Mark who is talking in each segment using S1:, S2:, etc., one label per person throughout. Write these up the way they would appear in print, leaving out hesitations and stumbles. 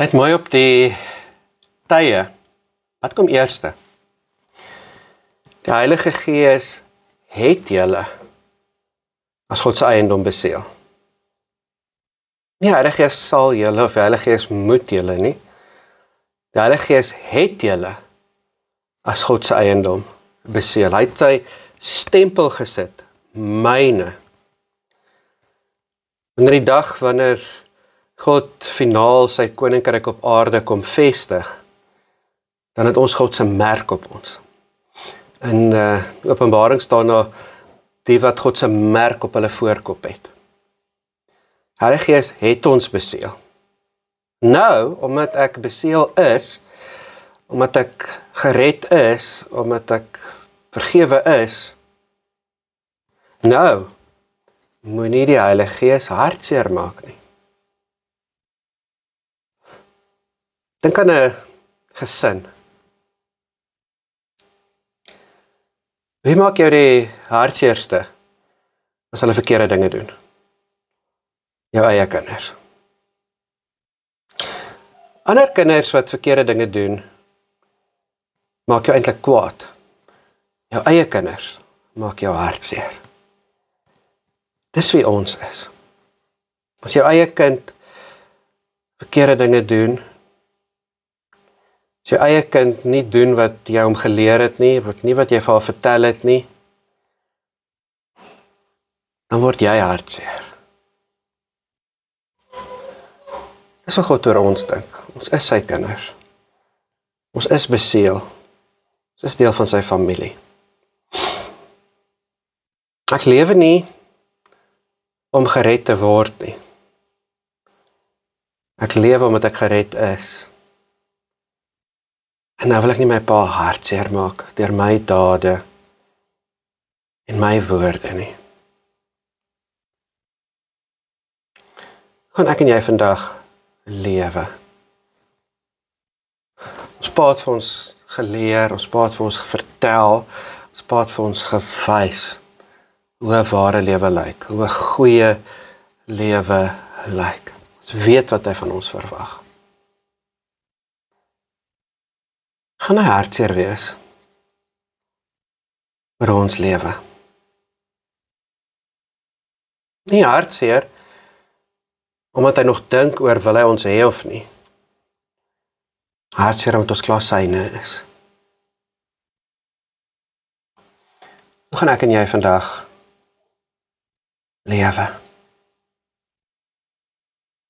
S1: Let mooi op die tye. Wat kom eerste? Die Heilige Gees het julle as God se eiendom beseël. Nie die Heilige Gees sal julle of die Heilige Gees moet julle nie. Die Heilige Gees het julle as God se eiendom beseël. Hy het sy stempel gesit, myne. Wanneer die dag wanneer God finaal sy koninkryk op aarde kom vestig, dan het ons God se merk op ons. In Openbaring staan daar die wat God se merk op hulle voorkop het. Heilige Gees het ons beseël. Nou, omdat ek beseël is, omdat ek gered is, omdat ek vergewe is, nou, moenie die Heilige Gees hartseer maak nie. Dink aan 'n gesin. Wie maak jou die hartseerste as hulle verkeerde dinge doen? Jou eie kinders. Ander kinders wat verkeerde dinge doen, maak jou eintlik kwaad. Jou eie kinders maak jou hartseer. Dis wie ons is. As jou eie kind verkeerde dinge doen, as jou eie kind nie doen wat jy hom geleer het nie wat jy vir haar vertel het nie, dan word jy hartseer. Dis wat God oor ons dink. Ons is sy kinders. Ons is beseël. Ons is deel van sy familie. Ek lewe nie om gered te word nie. Ek lewe omdat ek gered is. En nou wil ek nie my pa hartseer maak deur my dade en my woorde nie. Gaan ek en jy vandag lewe. Ons pa het vir ons geleer, ons pa het vir ons vertel, ons pa het vir ons gewys hoe 'n ware lewe lyk, hoe 'n goeie lewe lyk. Ons weet wat hy van ons verwag. Gaan hy hartseer wees oor ons lewe? Nie hartseer omdat hy nog dink oor wil hy ons hê of nie. Hartseer omdat ons klaar syne is. Hoe gaan ek en jy vandag lewe?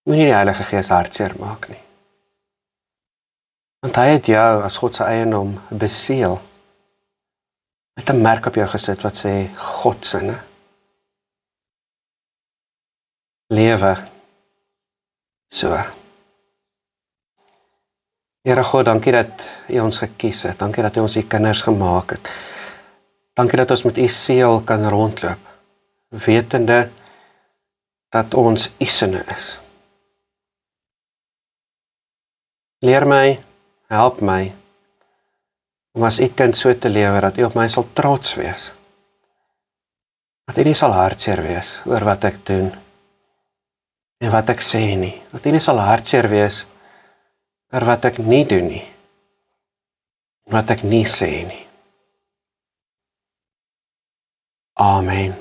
S1: Moenie die Heilige Gees hartseer maak nie. Want hy het jou as God se eiendom beseël. Met 'n merk op jou gesit wat sê God sinne. Lewe so. Here God, dankie dat U ons gekies het. Dankie dat U ons U kinders gemaak het. Dankie dat ons met U seël kan rondloop, wetende dat ons U sinne is. Leer my, help my, om as U kind so te lewe, dat U op my sal trots wees. Dat U nie sal hartseer wees oor wat ek doen, en wat ek sê nie. Dat U nie sal hartseer wees oor wat ek nie doen nie, en wat ek nie sê nie. Amen.